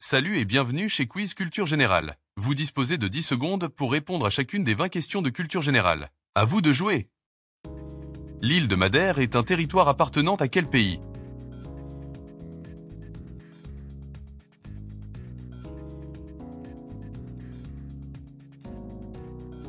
Salut et bienvenue chez Quiz Culture Générale. Vous disposez de 10 secondes pour répondre à chacune des 20 questions de culture générale. À vous de jouer. L'île de Madère est un territoire appartenant à quel pays?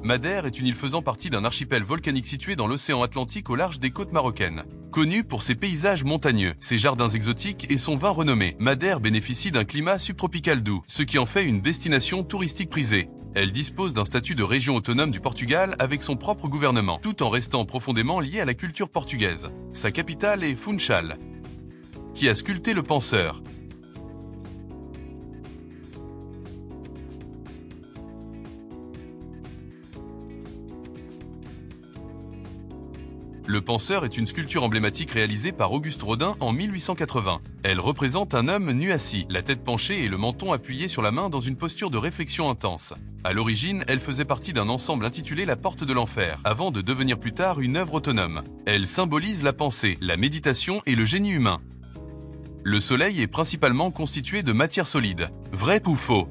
Madère est une île faisant partie d'un archipel volcanique situé dans l'océan Atlantique au large des côtes marocaines. Connue pour ses paysages montagneux, ses jardins exotiques et son vin renommé, Madère bénéficie d'un climat subtropical doux, ce qui en fait une destination touristique prisée. Elle dispose d'un statut de région autonome du Portugal avec son propre gouvernement, tout en restant profondément liée à la culture portugaise. Sa capitale est Funchal. Qui a sculpté le penseur? Le penseur est une sculpture emblématique réalisée par Auguste Rodin en 1880. Elle représente un homme nu assis, la tête penchée et le menton appuyé sur la main dans une posture de réflexion intense. À l'origine, elle faisait partie d'un ensemble intitulé La Porte de l'Enfer, avant de devenir plus tard une œuvre autonome. Elle symbolise la pensée, la méditation et le génie humain. Le soleil est principalement constitué de matière solide. Vrai ou faux?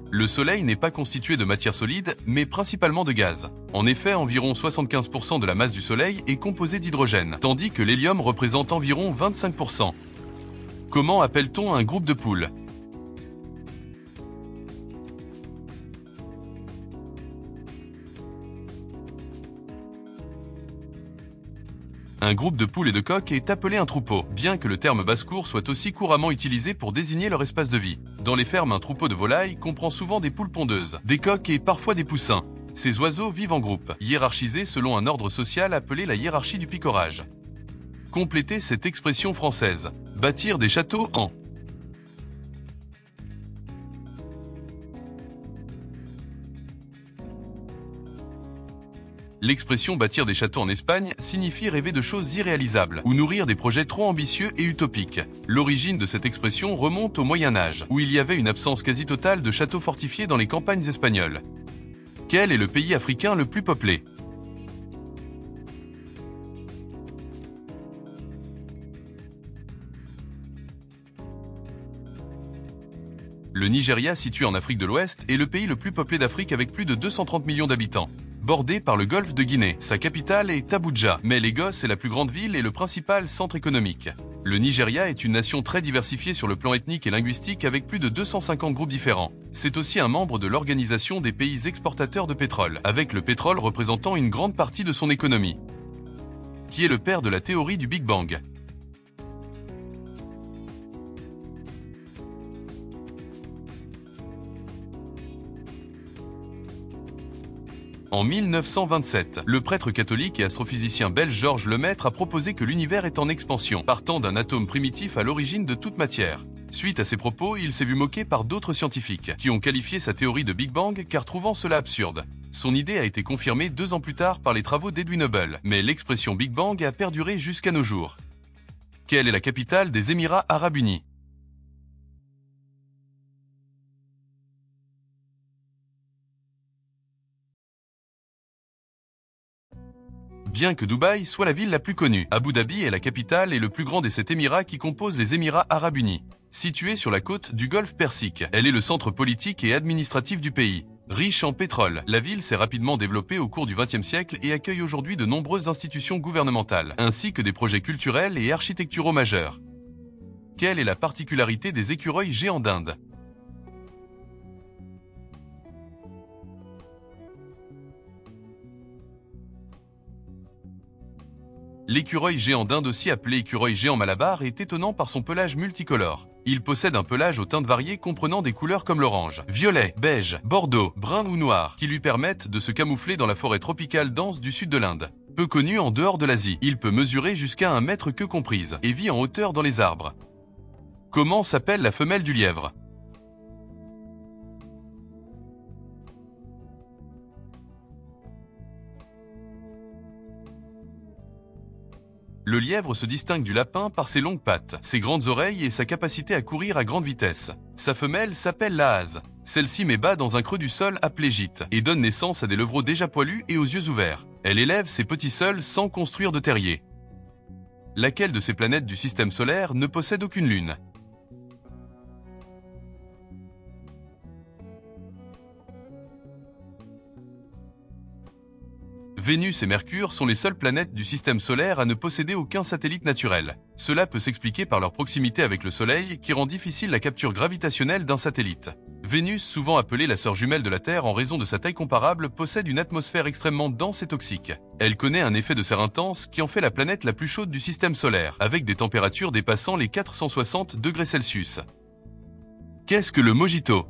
Le Soleil n'est pas constitué de matière solide, mais principalement de gaz. En effet, environ 75% de la masse du Soleil est composée d'hydrogène, tandis que l'hélium représente environ 25%. Comment appelle-t-on un groupe de poules? Un groupe de poules et de coqs est appelé un troupeau, bien que le terme basse-cour soit aussi couramment utilisé pour désigner leur espace de vie. Dans les fermes, un troupeau de volailles comprend souvent des poules pondeuses, des coqs et parfois des poussins. Ces oiseaux vivent en groupe, hiérarchisés selon un ordre social appelé la hiérarchie du picorage. Complétez cette expression française. Bâtir des châteaux en. L'expression bâtir des châteaux en Espagne signifie rêver de choses irréalisables ou nourrir des projets trop ambitieux et utopiques. L'origine de cette expression remonte au Moyen Âge, où il y avait une absence quasi totale de châteaux fortifiés dans les campagnes espagnoles. Quel est le pays africain le plus peuplé? Le Nigeria, situé en Afrique de l'Ouest, est le pays le plus peuplé d'Afrique avec plus de 230 millions d'habitants. Bordé par le golfe de Guinée. Sa capitale est Abuja, mais Lagos est la plus grande ville et le principal centre économique. Le Nigeria est une nation très diversifiée sur le plan ethnique et linguistique avec plus de 250 groupes différents. C'est aussi un membre de l'Organisation des pays exportateurs de pétrole, avec le pétrole représentant une grande partie de son économie. Qui est le père de la théorie du Big Bang? En 1927, le prêtre catholique et astrophysicien belge Georges Lemaître a proposé que l'univers est en expansion, partant d'un atome primitif à l'origine de toute matière. Suite à ces propos, il s'est vu moqué par d'autres scientifiques, qui ont qualifié sa théorie de Big Bang car trouvant cela absurde. Son idée a été confirmée 2 ans plus tard par les travaux d'Edwin Hubble, mais l'expression Big Bang a perduré jusqu'à nos jours. Quelle est la capitale des Émirats Arabes Unis? Bien que Dubaï soit la ville la plus connue, Abu Dhabi est la capitale et le plus grand des 7 Émirats qui composent les Émirats Arabes Unis. Située sur la côte du Golfe Persique, elle est le centre politique et administratif du pays. Riche en pétrole, la ville s'est rapidement développée au cours du XXe siècle et accueille aujourd'hui de nombreuses institutions gouvernementales, ainsi que des projets culturels et architecturaux majeurs. Quelle est la particularité des écureuils géants d'Inde? L'écureuil géant d'Inde, aussi appelé écureuil géant malabar, est étonnant par son pelage multicolore. Il possède un pelage aux teintes variées comprenant des couleurs comme l'orange, violet, beige, bordeaux, brun ou noir, qui lui permettent de se camoufler dans la forêt tropicale dense du sud de l'Inde. Peu connu en dehors de l'Asie, il peut mesurer jusqu'à 1 mètre queue comprise et vit en hauteur dans les arbres. Comment s'appelle la femelle du lièvre? Le lièvre se distingue du lapin par ses longues pattes, ses grandes oreilles et sa capacité à courir à grande vitesse. Sa femelle s'appelle la hase. Celle-ci met bas dans un creux du sol appelé gîte et donne naissance à des levreaux déjà poilus et aux yeux ouverts. Elle élève ses petits seuls sans construire de terrier. Laquelle de ces planètes du système solaire ne possède aucune lune? Vénus et Mercure sont les seules planètes du système solaire à ne posséder aucun satellite naturel. Cela peut s'expliquer par leur proximité avec le Soleil qui rend difficile la capture gravitationnelle d'un satellite. Vénus, souvent appelée la sœur jumelle de la Terre en raison de sa taille comparable, possède une atmosphère extrêmement dense et toxique. Elle connaît un effet de serre intense qui en fait la planète la plus chaude du système solaire, avec des températures dépassant les 460 degrés Celsius. Qu'est-ce que le mojito?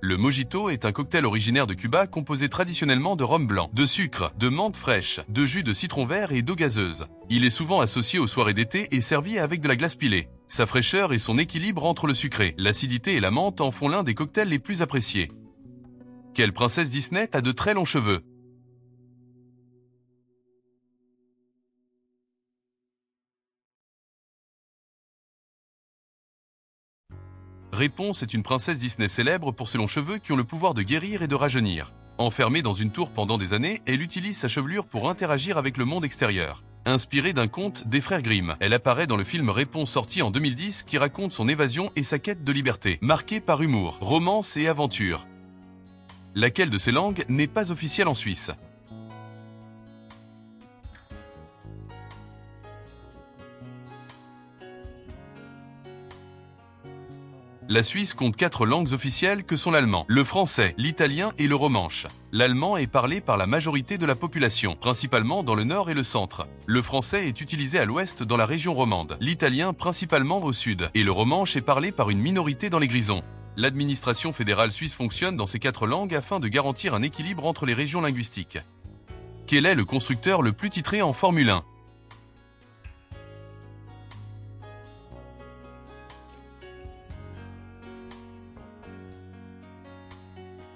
Le mojito est un cocktail originaire de Cuba composé traditionnellement de rhum blanc, de sucre, de menthe fraîche, de jus de citron vert et d'eau gazeuse. Il est souvent associé aux soirées d'été et servi avec de la glace pilée. Sa fraîcheur et son équilibre entre le sucré, l'acidité et la menthe en font l'un des cocktails les plus appréciés. Quelle princesse Disney a de très longs cheveux? Réponse est une princesse Disney célèbre pour ses longs cheveux qui ont le pouvoir de guérir et de rajeunir. Enfermée dans une tour pendant des années, elle utilise sa chevelure pour interagir avec le monde extérieur. Inspirée d'un conte des frères Grimm, elle apparaît dans le film Réponse sorti en 2010 qui raconte son évasion et sa quête de liberté, marquée par humour, romance et aventure. Laquelle de ces langues n'est pas officielle en Suisse? La Suisse compte 4 langues officielles que sont l'allemand, le français, l'italien et le romanche. L'allemand est parlé par la majorité de la population, principalement dans le nord et le centre. Le français est utilisé à l'ouest dans la région romande, l'italien principalement au sud, et le romanche est parlé par une minorité dans les Grisons. L'administration fédérale suisse fonctionne dans ces 4 langues afin de garantir un équilibre entre les régions linguistiques. Quel est le constructeur le plus titré en Formule 1?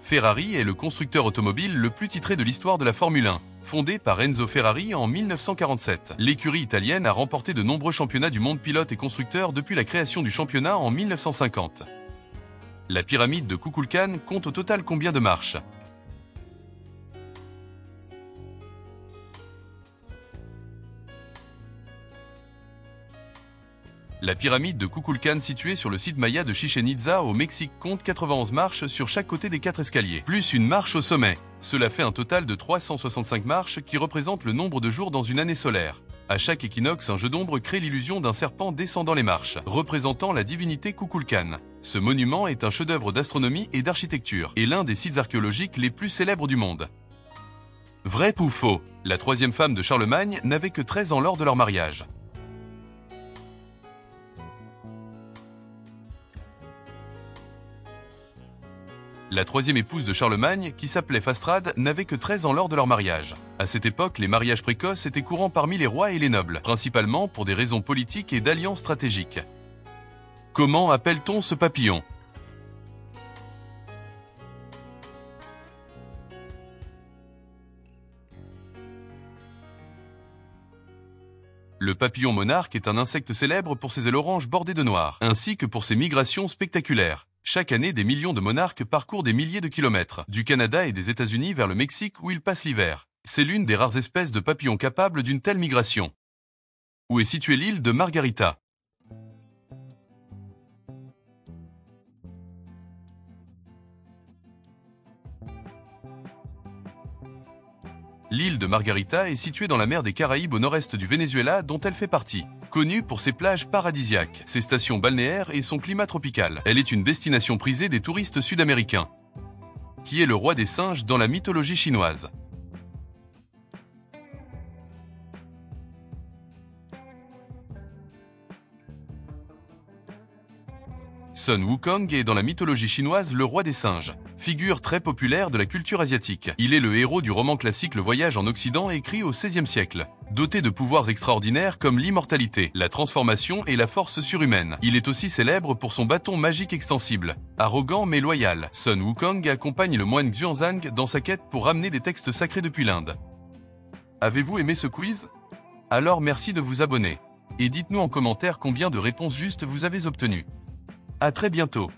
Ferrari est le constructeur automobile le plus titré de l'histoire de la Formule 1. Fondée par Enzo Ferrari en 1947, l'écurie italienne a remporté de nombreux championnats du monde pilotes et constructeurs depuis la création du championnat en 1950. La pyramide de Kukulkan compte au total combien de marches? La pyramide de Kukulkan située sur le site Maya de Chichén Itzá au Mexique compte 91 marches sur chaque côté des 4 escaliers, plus une marche au sommet. Cela fait un total de 365 marches qui représentent le nombre de jours dans une année solaire. À chaque équinoxe, un jeu d'ombre crée l'illusion d'un serpent descendant les marches, représentant la divinité Kukulkan. Ce monument est un chef-d'œuvre d'astronomie et d'architecture, et l'un des sites archéologiques les plus célèbres du monde. Vrai ou faux? La troisième femme de Charlemagne n'avait que 13 ans lors de leur mariage. La troisième épouse de Charlemagne, qui s'appelait Fastrade, n'avait que 13 ans lors de leur mariage. À cette époque, les mariages précoces étaient courants parmi les rois et les nobles, principalement pour des raisons politiques et d'alliances stratégiques. Comment appelle-t-on ce papillon? Le papillon monarque est un insecte célèbre pour ses ailes oranges bordées de noir, ainsi que pour ses migrations spectaculaires. Chaque année, des millions de monarques parcourent des milliers de kilomètres, du Canada et des États-Unis vers le Mexique où ils passent l'hiver. C'est l'une des rares espèces de papillons capables d'une telle migration. Où est située l'île de Margarita? L'île de Margarita est située dans la mer des Caraïbes au nord-est du Venezuela dont elle fait partie. Connue pour ses plages paradisiaques, ses stations balnéaires et son climat tropical, elle est une destination prisée des touristes sud-américains. Qui est le roi des singes dans la mythologie chinoise? Sun Wukong est dans la mythologie chinoise le roi des singes. Figure très populaire de la culture asiatique. Il est le héros du roman classique Le Voyage en Occident écrit au XVIe siècle. Doté de pouvoirs extraordinaires comme l'immortalité, la transformation et la force surhumaine, il est aussi célèbre pour son bâton magique extensible. Arrogant mais loyal, Sun Wukong accompagne le moine Xuanzang dans sa quête pour ramener des textes sacrés depuis l'Inde. Avez-vous aimé ce quiz? Alors merci de vous abonner. et dites-nous en commentaire combien de réponses justes vous avez obtenues. À très bientôt.